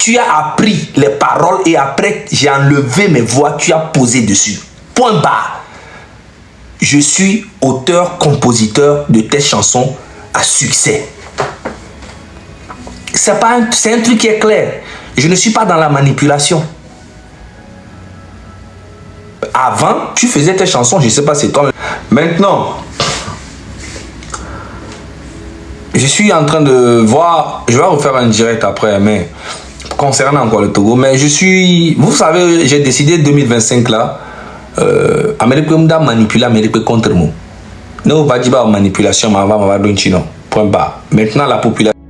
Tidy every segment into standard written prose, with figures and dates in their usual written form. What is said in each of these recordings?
Tu as appris les paroles et après, j'ai enlevé mes voix, tu as posé dessus. Point barre. Je suis auteur-compositeur de tes chansons à succès. C'est un truc qui est clair. Je ne suis pas dans la manipulation. Avant, tu faisais tes chansons, je ne sais pas c'est toi. Maintenant, je suis en train de voir, je vais refaire un direct après, mais concernant encore le Togo, mais je suis, vous savez, j'ai décidé 2025 là, Amérique manipuler Amérique contre moi. Non, pas dire manipulation, mais on va donner point bas. Maintenant la population,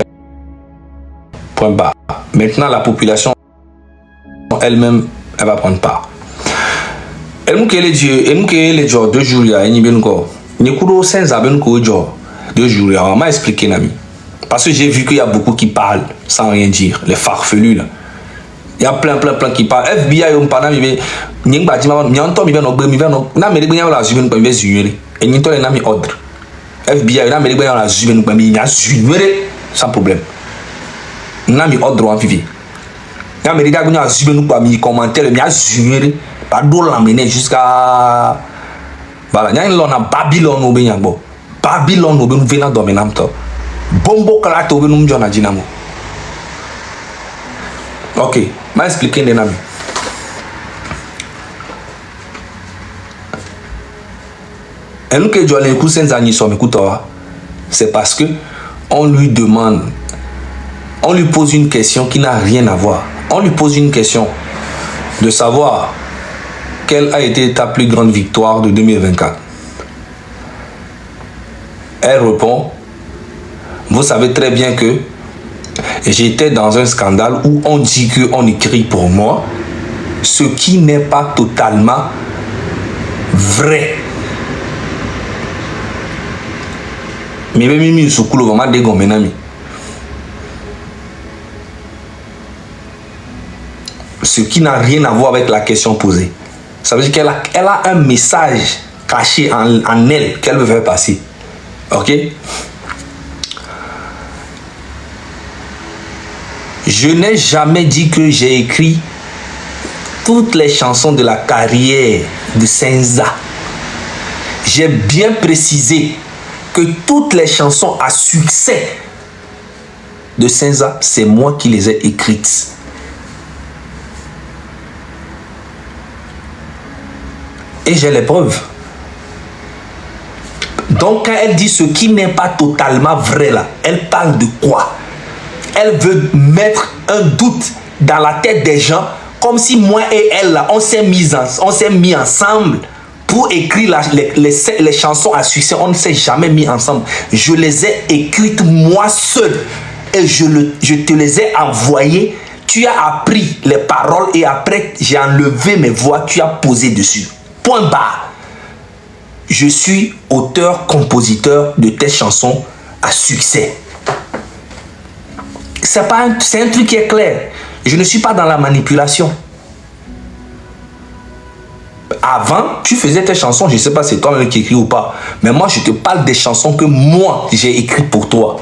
point bas. Maintenant la population elle-même, elle va prendre part. Elle m'a dit, les jours 2 jours, il y a une bien encore. Il y a 5 ans, 2 jours, on m'a expliqué, Nami. Parce que j'ai vu qu'il y a beaucoup qui parlent sans rien dire, les farfelus là. Il y a plein qui parlent. FBI, on parle, mais il y a un bâtiment, il y a un temps, il y a un bâtiment, il y a un bâtiment, il y a un bâtiment, il y a un ordre. FBI, il y a un bâtiment, il y a un sans problème. Il y a un ordre en vivant. Il y a un bâtiment, il y a un commentaire, il y a un pas d'eau l'amener jusqu'à voilà, il y a une Babylone au Béniabo. Babylone au Béniabo dominant. Bombo Kalato au Béniabo John Adinamo. Ok, m'a expliqué les noms. Et nous que Joël écoute sans amis sur c'est parce que on lui demande, on lui pose une question qui n'a rien à voir. On lui pose une question de savoir quelle a été ta plus grande victoire de 2024? Elle répond, vous savez très bien que j'étais dans un scandale où on dit qu'on écrit pour moi, ce qui n'est pas totalement vrai. Mais même si je vraiment dégommé, ce qui n'a rien à voir avec la question posée. Ça veut dire qu'elle a un message caché en elle qu'elle veut faire passer. Ok? Je n'ai jamais dit que j'ai écrit toutes les chansons de la carrière de Senza. J'ai bien précisé que toutes les chansons à succès de Senza, c'est moi qui les ai écrites. Et j'ai les preuves. Donc quand elle dit ce qui n'est pas totalement vrai là, elle parle de quoi? Elle veut mettre un doute dans la tête des gens, comme si moi et elle là, on s'est mis ensemble pour écrire les chansons à succès. On ne s'est jamais mis ensemble. Je les ai écrites moi seul et je te les ai envoyées. Tu as appris les paroles et après j'ai enlevé mes voix, tu as posé dessus. Point barre. Je suis auteur-compositeur de tes chansons à succès. C'est un truc qui est clair. Je ne suis pas dans la manipulation. Avant, tu faisais tes chansons, je ne sais pas si c'est toi-même qui écris ou pas, mais moi je te parle des chansons que moi j'ai écrites pour toi.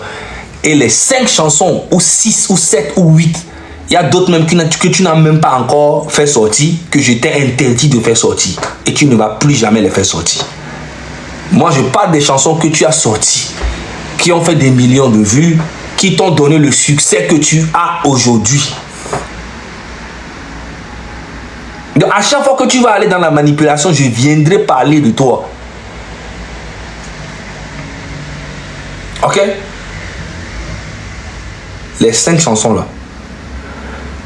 Et les 5 chansons, ou 6, ou 7, ou 8, il y a d'autres même que tu n'as même pas encore fait sortir, que je t'ai interdit de faire sortir. Et tu ne vas plus jamais les faire sortir. Moi, je parle des chansons que tu as sorties, qui ont fait des millions de vues, qui t'ont donné le succès que tu as aujourd'hui. Donc, à chaque fois que tu vas aller dans la manipulation, je viendrai parler de toi. Ok? Les 5 chansons là,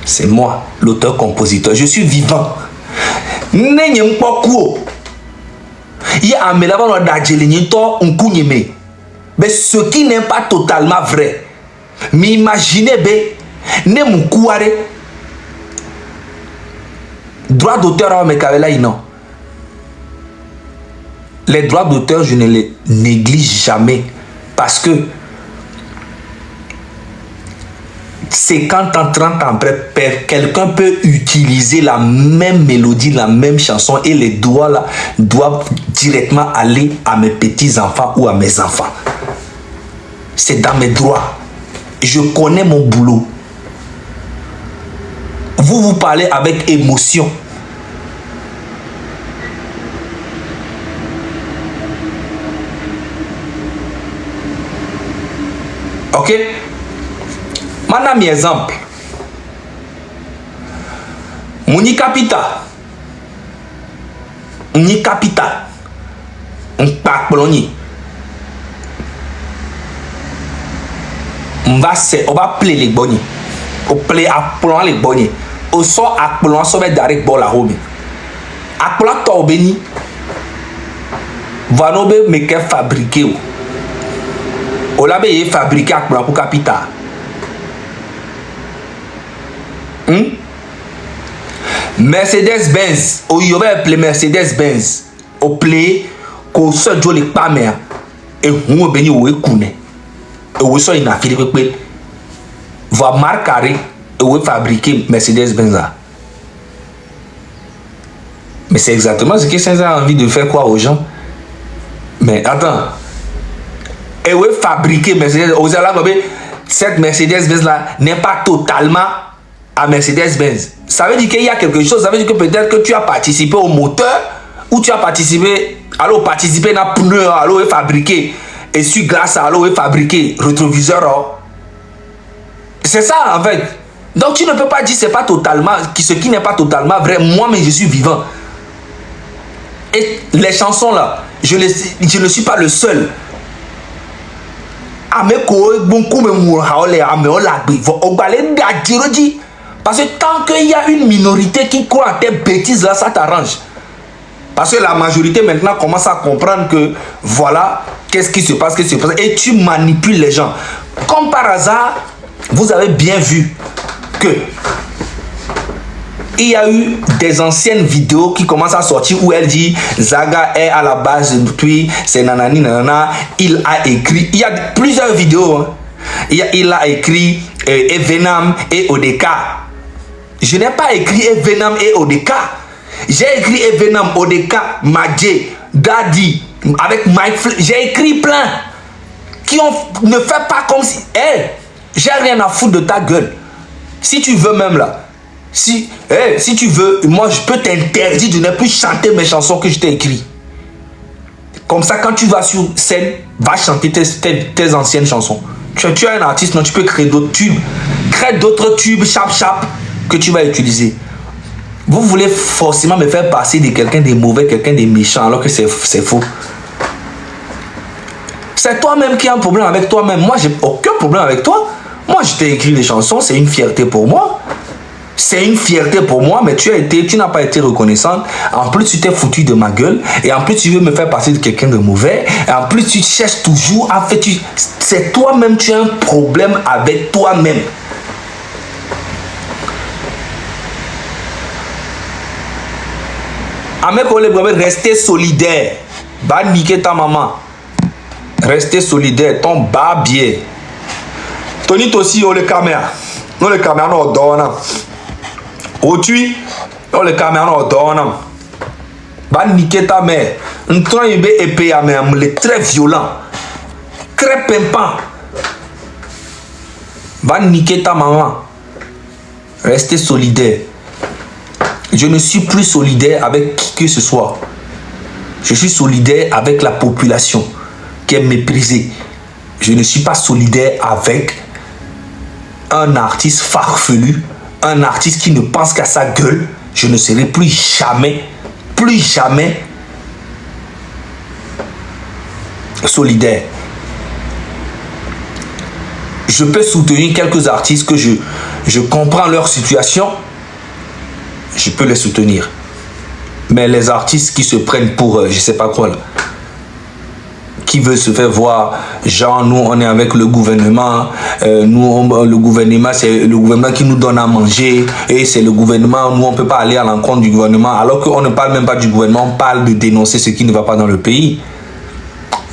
c'est moi, l'auteur-compositeur. Je suis vivant. Mais ce qui n'est pas totalement vrai. Mais imaginez, droit d'auteur, non. Les droits d'auteur, je ne les néglige jamais. Parce que 50 ans, 30 ans après, quelqu'un peut utiliser la même mélodie, la même chanson et les droits là doivent directement aller à mes petits-enfants ou à mes enfants. C'est dans mes droits. Je connais mon boulot. vous parlez avec émotion. Ok? Maintenant, mes exemples. Moni capita. Ni capita. On pas coloni. On va play les boni. On play à plan les boni. On sort à plan sur direct bol à home. À plan tobeni. Va no be me que fabriquer. On l'a be fabriquer à plan pour capita. Mercedes-Benz, ou y avait appelé Mercedes-Benz, au play, qu'on se joue les pamères, et on béni ou écoune, et on soit une affaire que va marquer et on fabriquer Mercedes-Benz. Mais c'est exactement ce que Saint a envie de faire quoi aux gens. Mais attends, et on fabriquer Mercedes, aux cette Mercedes-Benz là n'est pas totalement à Mercedes-Benz. Ça veut dire qu'il y a quelque chose. Ça veut dire que peut-être que tu as participé au moteur ou tu as participé, alors participer à pneu, alors fabriquer essuie-glace, alors fabriquer rétroviseur. C'est ça en fait. Donc tu ne peux pas dire c'est pas totalement, ce qui n'est pas totalement vrai. Moi, mais je suis vivant. Et les chansons là, je ne suis pas le seul. Parce que tant qu'il y a une minorité qui croit en tes bêtises là, ça t'arrange. Parce que la majorité maintenant commence à comprendre que voilà, qu'est-ce qui se passe, et tu manipules les gens. Comme par hasard, vous avez bien vu que il y a eu des anciennes vidéos qui commencent à sortir où elle dit Zaga est à la base depuis c'est nanani nanana, il a écrit, il y a plusieurs vidéos, hein. Il a écrit Evenam et Odeka. Je n'ai pas écrit Evenam et Odeka. J'ai écrit Evenam, Odeka, Madje, Daddy, avec Mike. J'ai écrit plein. Ne fait pas comme si. J'ai rien à foutre de ta gueule. Si tu veux même là. Si tu veux, moi je peux t'interdire de ne plus chanter mes chansons que je t'ai écrites. Comme ça, quand tu vas sur scène, va chanter tes anciennes chansons. Tu es un artiste, non, tu peux créer d'autres tubes. Crée d'autres tubes, chap, que tu vas utiliser. Vous voulez forcément me faire passer de quelqu'un de mauvais, quelqu'un de méchant, alors que c'est faux. C'est toi-même qui as un problème avec toi-même. Moi, j'ai aucun problème avec toi. Moi, je t'ai écrit des chansons, c'est une fierté pour moi. C'est une fierté pour moi, mais tu n'as pas été reconnaissante. En plus, tu t'es foutu de ma gueule. Et en plus, tu veux me faire passer de quelqu'un de mauvais. Et en plus, tu cherches toujours à faire... C'est toi-même, tu as un problème avec toi-même. Restez solidaire. Va niquer ta maman. Restez solidaire. Ton barbier. Tony aussi, on le caméra. On le caméra, on donne. Au-dessus, on le caméra, on donne. Va niquer ta mère. Un train épée à mère, il est très violent. Très pimpant. Va niquer ta maman. Restez solidaire. Je ne suis plus solidaire avec qui que ce soit. Je suis solidaire avec la population qui est méprisée. Je ne suis pas solidaire avec un artiste farfelu, un artiste qui ne pense qu'à sa gueule. Je ne serai plus jamais solidaire. Je peux soutenir quelques artistes que je comprends leur situation. Je peux les soutenir. Mais les artistes qui se prennent pour je sais pas quoi là, qui veulent se faire voir, genre nous on est avec le gouvernement, le gouvernement c'est le gouvernement qui nous donne à manger et c'est le gouvernement, nous on peut pas aller à l'encontre du gouvernement, alors qu'on ne parle même pas du gouvernement, on parle de dénoncer ce qui ne va pas dans le pays.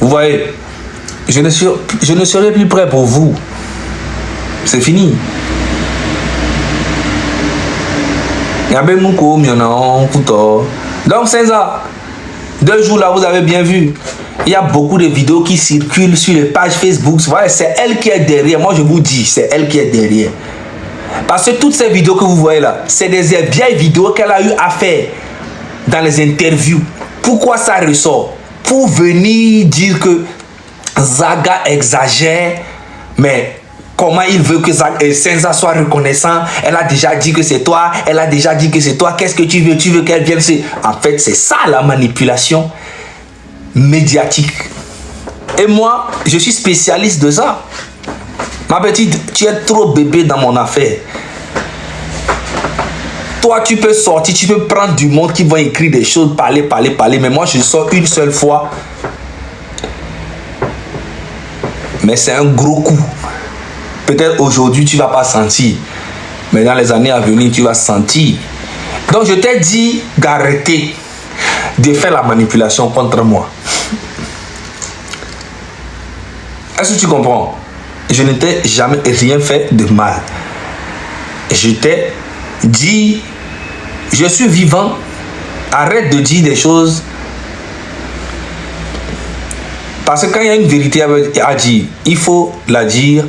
Vous voyez, je ne serai plus prêt pour vous. C'est fini. Donc c'est ça. 2 jours là, vous avez bien vu. Il y a beaucoup de vidéos qui circulent sur les pages Facebook. C'est elle qui est derrière. Moi je vous dis, c'est elle qui est derrière. Parce que toutes ces vidéos que vous voyez là, c'est des vieilles vidéos qu'elle a eu à faire dans les interviews. Pourquoi ça ressort? Pour venir dire que Zaga exagère, mais comment il veut que Senza soit reconnaissant? Elle a déjà dit que c'est toi, elle a déjà dit que c'est toi. Qu'est-ce que tu veux? Tu veux qu'elle vienne? En fait, c'est ça la manipulation médiatique. Et moi, je suis spécialiste de ça. Ma petite, tu es trop bébé dans mon affaire. Toi, tu peux sortir, tu peux prendre du monde qui va écrire des choses, parler. Mais moi, je sors une seule fois. Mais c'est un gros coup. Peut-être aujourd'hui, tu ne vas pas sentir. Mais dans les années à venir, tu vas sentir. Donc, je t'ai dit d'arrêter de faire la manipulation contre moi. Est-ce que tu comprends? Je ne t'ai jamais rien fait de mal. Je t'ai dit, je suis vivant. Arrête de dire des choses. Parce que quand il y a une vérité à dire, il faut la dire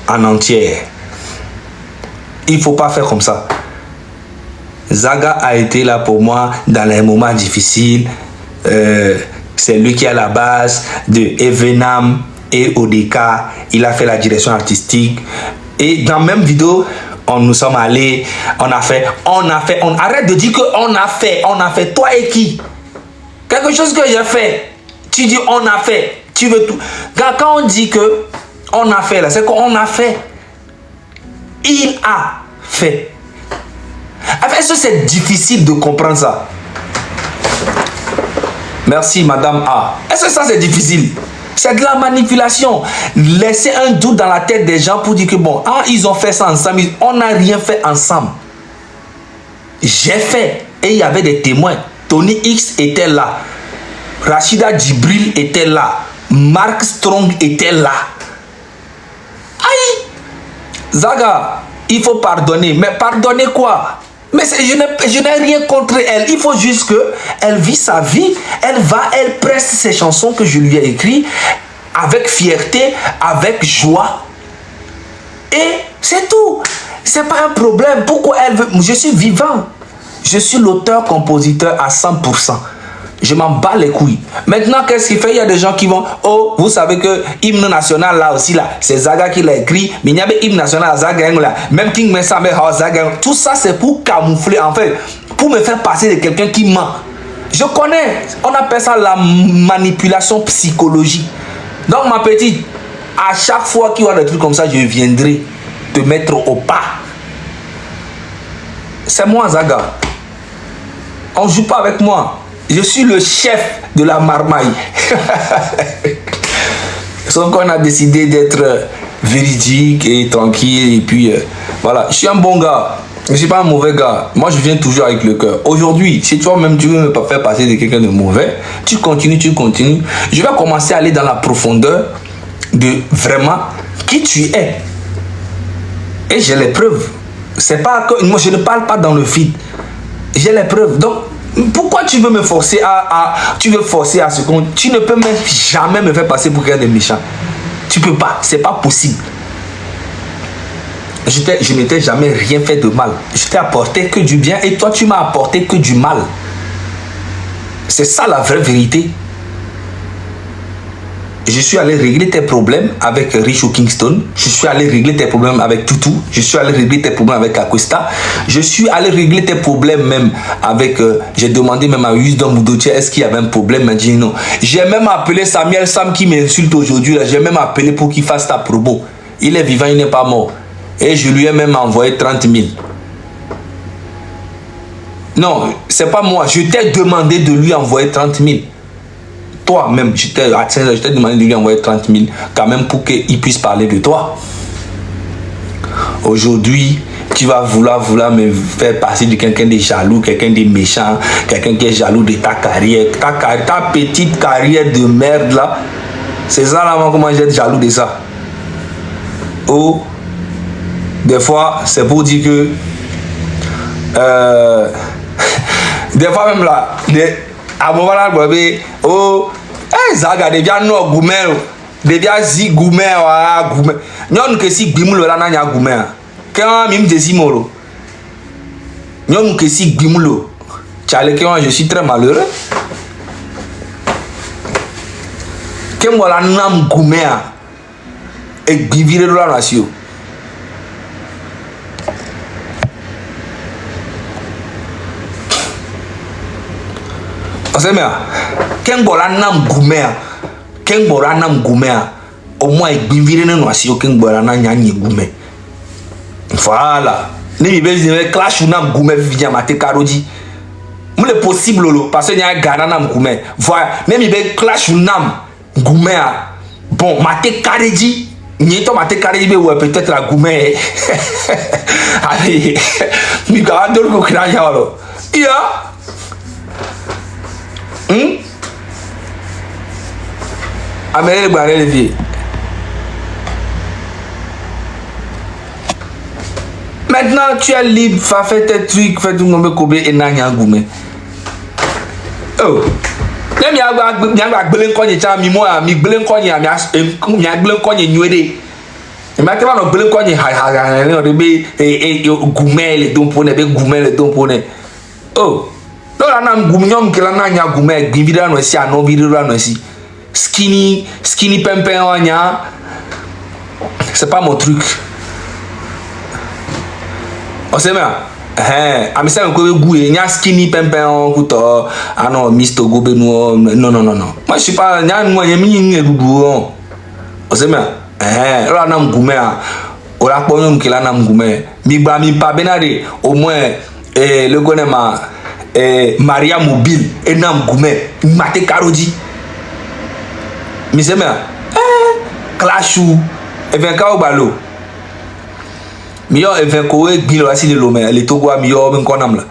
en entière. Il ne faut pas faire comme ça. Zaga a été là pour moi dans les moments difficiles. C'est lui qui est à la base de Evenam et ODK. Il a fait la direction artistique. Et dans la même vidéo, nous sommes allés, on a fait. Arrête de dire qu'on a fait. Toi et qui? Quelque chose que j'ai fait. Tu dis on a fait. Tu veux tout. Quand on dit que on a fait là, c'est qu'on a fait. Il a fait. Est-ce que c'est difficile de comprendre ça? Merci Madame A. Est-ce que ça c'est difficile? C'est de la manipulation. Laisser un doute dans la tête des gens pour dire que bon, ils ont fait ça ensemble. On n'a rien fait ensemble. J'ai fait. Et il y avait des témoins. Tony X était là. Rachida Djibril était là. Mark Strong était là. Aïe! Zaga, il faut pardonner. Mais pardonner quoi? Mais je n'ai rien contre elle. Il faut juste qu'elle vit sa vie. Elle presse ses chansons que je lui ai écrites avec fierté, avec joie. Et c'est tout. C'est pas un problème. Pourquoi elle veut? Je suis vivant. Je suis l'auteur-compositeur à 100%. Je m'en bats les couilles. Maintenant, qu'est-ce qu'il fait? Il y a des gens qui vont, oh, vous savez que hymne national là aussi là, c'est Zaga qui l'a écrit. Mais il y avait hymne national à Zaga là. Même King Messa, Zaga. Tout ça c'est pour camoufler en fait, pour me faire passer de quelqu'un qui ment. Je connais. On appelle ça la manipulation psychologique. Donc ma petite, à chaque fois qu'il y aura des trucs comme ça, je viendrai te mettre au pas. C'est moi Zaga. On joue pas avec moi. Je suis le chef de la marmaille. Sauf qu'on a décidé d'être véridique et tranquille. Et puis, voilà. Je suis un bon gars. Je ne suis pas un mauvais gars. Moi, je viens toujours avec le cœur. Aujourd'hui, si toi-même, tu veux me faire passer de quelqu'un de mauvais, tu continues. Je vais commencer à aller dans la profondeur de vraiment qui tu es. Et j'ai les preuves. C'est pas que moi, je ne parle pas dans le vide. J'ai les preuves. Donc, pourquoi tu veux me forcer tu veux forcer à ce qu'on... Tu ne peux même jamais me faire passer pour quelqu'un de méchant. Tu peux pas. C'est pas possible. Je ne t'ai jamais rien fait de mal. Je t'ai apporté que du bien et toi, tu m'as apporté que du mal. C'est ça la vraie vérité. Je suis allé régler tes problèmes avec Richo Kingston. Je suis allé régler tes problèmes avec Tutu. Je suis allé régler tes problèmes avec Aquesta. Je suis allé régler tes problèmes même avec... j'ai demandé même à Wisdom Moudoutier, est-ce qu'il y avait un problème? Il m'a dit non. J'ai même appelé Samuel Sam qui m'insulte aujourd'hui. J'ai même appelé pour qu'il fasse ta promo. Il est vivant, il n'est pas mort. Et je lui ai même envoyé 30 000. Non, c'est pas moi. Je t'ai demandé de lui envoyer 30 000. Toi-même, je t'ai demandé de lui envoyer 30 000 quand même pour qu'il puisse parler de toi. Aujourd'hui, tu vas vouloir me faire passer de quelqu'un de jaloux, quelqu'un de méchant, quelqu'un qui est jaloux de ta carrière, ta petite carrière de merde là. C'est ça là, comment j'ai jaloux de ça. Oh, des fois, c'est pour dire que des fois même là, à moment là, oh, Zaga devient non gourmet, devient zi gourmet, gourmet. Non que si bimou le là n'a gourmet. Quand même désimolo. Nyom que si gbimulo. Tchale que je suis très malheureux. Que moi la nam goumea et gbivire la nation. Oseme a ken bola nam gumea ken bola nam gumea au moins gbivire na nation ken bola na nyanye gume. Voilà. Ni mi be clash nam gume via mate karoji. Mule possible lo parce que nya gana nam gume. Voilà. Ni mi be clash nam gumea. Bon, mate kareji ni to mate kareji be ouais peut-être la gume. Allez. Mi ga dol ko kranya lo. Ya. Amérique barré les vies. Maintenant tu es libre, fais tes trucs, fais tout le monde kobe et nanya goumé. Oh. Même y'a gbelen konye cha mi mo mi gbelen konye mi gbelen konye nyuede. E ma teba no gbelen konye ha no de be goumé le don pone be goumé le don pone. Oh. Non la nam goumnyom ke la nanya goumé gbivira no si ano bidira no si. Skinny pimpin onya. C'est pas mon truc. On sait bien. Ami ça ko goué nya skinny pimpin on kuto ano Mr Gobe no non. Moi je suis pas nya moi yemi nge dudu on. On sait bien. La nam goumé a. O la ponyom ke la nam goumé. Mi ba mi pa benade au moins le connaît ma Maria Mobile et nam goumé mate karoji. Mi se mea clashu even ka o balo mi yo even ko e gbilo asi le lo me le to gwa mi yo ben konam la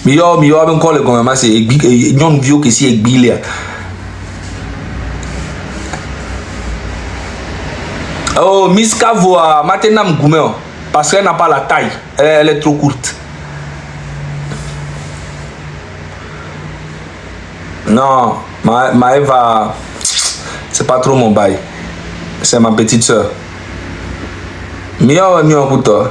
mi yo ben ko le gon ma se e nyon vio ke si e gbile oh Miss Kavoa matenam goumé parce qu'elle n'a pas la taille, elle est trop courte. Non, ma Eva, c'est pas trop mon bail. C'est ma petite soeur. Mio kuto.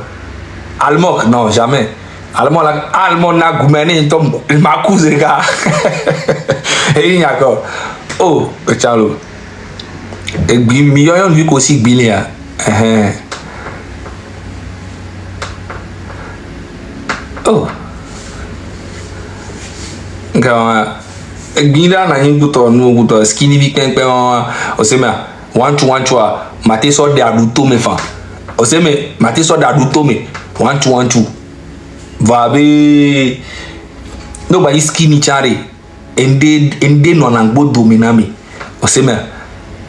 Almok, non, jamais. Almok na goumene tom ma cousin ga. Et il encore. Oh, chalo. Et mio yon vu aussi bilia. Oh. Gawa. Ginda na yin kuto no kuto skinny bi penpen o se me wanchu mate so de aduto me fa o se me mate so de aduto me wanchu va be no ba skinny chare ende no na gbo dominami o se me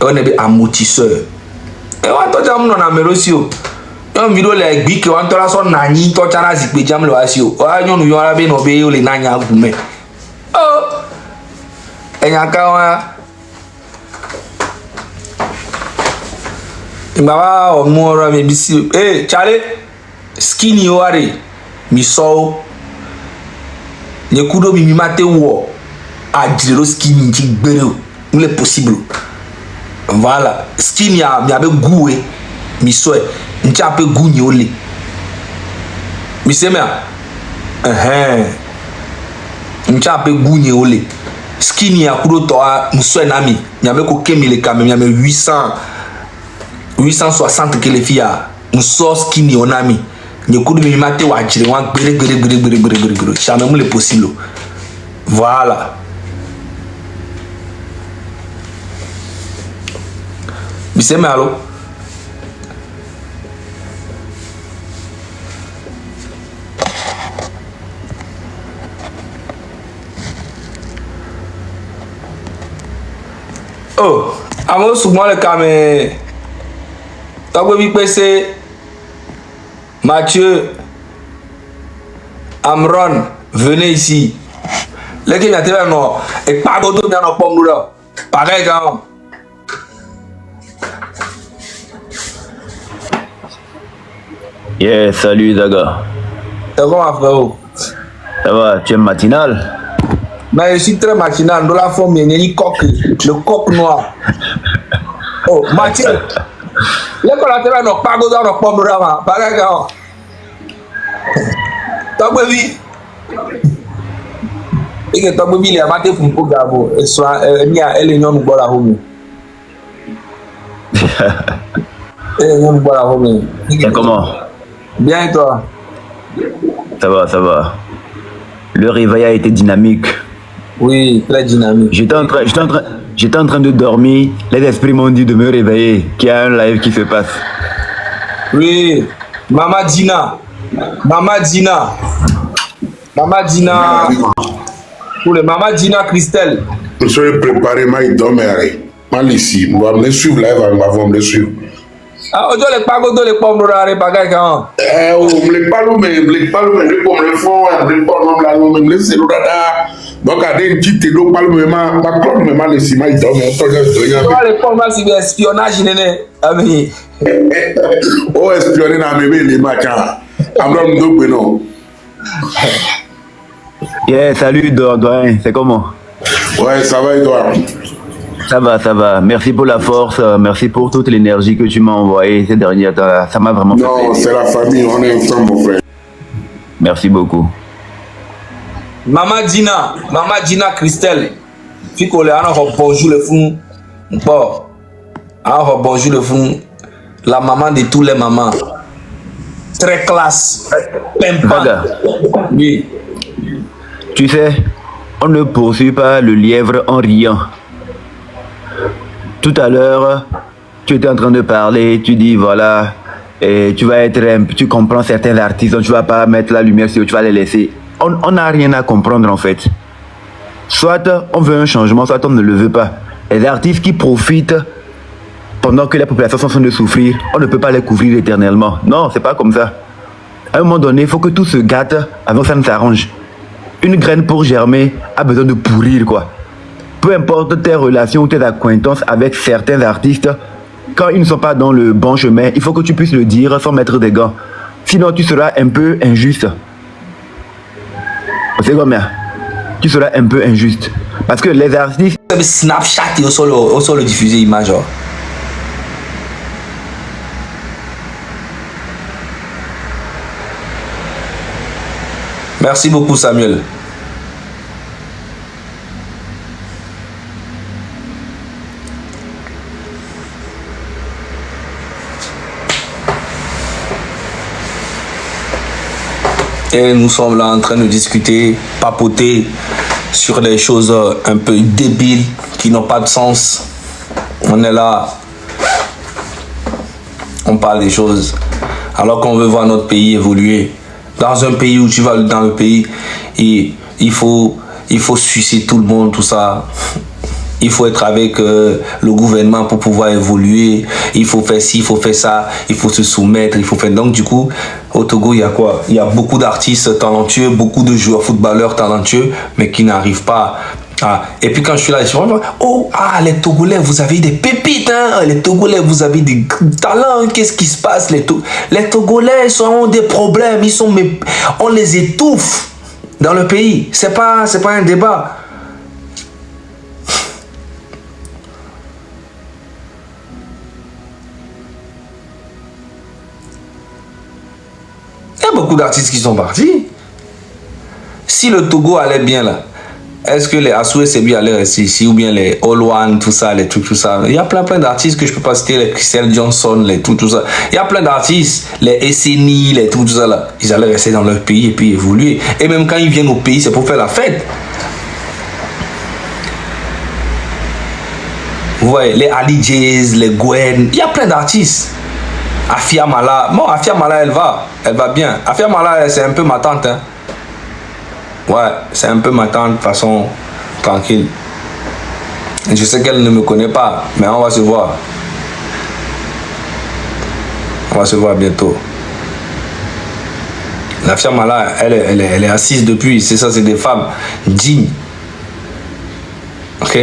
o ne be amortisseur e wa to jam no na merosio yon video le gbi ke wan to la so na yin to chara zipe jam le wasio o anyonu yo ara be no be o le na nya gume oh enyakawa imbawa omoro me bisi chale skinny oware mi so ne kudo mi mate wo ajiro skinny nji gbere o le possible voilà skinny a mi abe goué mi so nja ape gouni ole mi se me nja ape gouni ole skinny a kudo to a muswe nami nyame ko kemile kame nyame 860 que les filles muso skinny onami nye kudo mi mate wa jire wan gbere jamais mo le possible voilà bise me alo oh, amo souvent le camé. T'as vu PC Mathieu Amron, venez ici. Les qui m'attendent non, et pas d'autre bien en pomme là. Pareil quand. Yeah, salut Zaga. Ça va frérot? Ça va, tu es matinal? Mais je suis très matinal, dans la forme, il y a le coq noir. Oh, Mathieu, Les collatéraux n'ont pas besoin de problème. Par exemple, tant vie. Et que tant vie, il y a maté pour me gabo. Et soit, il y a elle et non nous boire la home. Et non nous boire la home. Et comment? Bien et toi? Ça va, ça va. Le réveil a été dynamique. Oui, très dynamique. J'étais en train de dormir. Les esprits m'ont dit de me réveiller, qu'il y a un live qui se passe. Oui, Mama Dina. Mama Dina. Mama Dina. Pour le Mama Dina Christelle. Je suis préparé, mais il dort, mais mal ici. On va me suivre là, on va me suivre. Ah, ojo le pago do le pommes rare bagay kan. Me parle, mais le pomme le fond, le pomme là, me laisse le dada. Donc à des petites l'eau parle même ma club même mal ici, mais il dort, mais on le pomme là c'est espionnage néné. Ami. Oh, espionner dans mes les matchs. Amram do non. Yeah, salut Doyen, c'est comment? Ouais, ça va et toi? Ça va, ça va. Merci pour la force, merci pour toute l'énergie que tu m'as envoyée ces derniers temps. Ça m'a vraiment fait plaisir. Non, c'est la famille, on est ensemble, mon frère. Merci beaucoup. Mama Dina Christelle. Fico le ana bonjour le fou. Bon. Ah bonjour le fou. La maman de tous les mamans. Très classe. Pimpa. Oui. Tu sais, on ne poursuit pas le lièvre en riant. Tout à l'heure, tu étais en train de parler, tu dis voilà, et tu vas tu comprends certains artistes, donc tu vas pas mettre la lumière sur eux, tu vas les laisser. On n'a rien à comprendre en fait. Soit on veut un changement, soit on ne le veut pas. Les artistes qui profitent pendant que la population sont en train de souffrir, on ne peut pas les couvrir éternellement. Non, c'est pas comme ça. À un moment donné, il faut que tout se gâte avant que ça ne s'arrange. Une graine pour germer a besoin de pourrir quoi. Peu importe tes relations ou tes acquaintances avec certains artistes, quand ils ne sont pas dans le bon chemin, il faut que tu puisses le dire sans mettre des gants. Sinon, tu seras un peu injuste. C'est combien? Tu seras un peu injuste. Parce que les artistes... Snapchat et au sol diffuser image. Merci beaucoup Samuel. Et nous sommes là en train de discuter, papoter sur des choses un peu débiles qui n'ont pas de sens. On est là, on parle des choses alors qu'on veut voir notre pays évoluer. Dans un pays où tu vas dans le pays et il faut sucer tout le monde, tout ça. Il faut être avec le gouvernement pour pouvoir évoluer. Il faut faire ci, il faut faire ça. Il faut se soumettre, il faut faire... Donc du coup, au Togo, il y a quoi? Il y a beaucoup d'artistes talentueux, beaucoup de joueurs footballeurs talentueux, mais qui n'arrivent pas à... Et puis quand je suis là, je me dis, oh, les Togolais, vous avez des pépites, hein? Les Togolais, vous avez des talents. Qu'est-ce qui se passe? Les Togolais ont des problèmes. On les étouffe dans le pays. C'est pas un débat. Il y a beaucoup d'artistes qui sont partis. Si le Togo allait bien là, est-ce que les Assou Sebi allaient rester ici ou bien les All-One, tout ça, les trucs, tout ça? Il y a plein d'artistes que je peux pas citer, les Christelle Johnson, les tout ça. Il y a plein d'artistes, les SNI, les tout ça là. Ils allaient rester dans leur pays et puis évoluer. Et même quand ils viennent au pays, c'est pour faire la fête. Vous voyez, les Ali Jays, les Gwen, il y a plein d'artistes. Afia Mala, bon, Afia Mala, elle va bien. Afia Mala, c'est un peu ma tante, hein. Ouais, c'est un peu ma tante, de façon tranquille. Je sais qu'elle ne me connaît pas, mais on va se voir. On va se voir bientôt. La Afia Mala, elle est assise depuis, c'est ça, c'est des femmes dignes. Ok?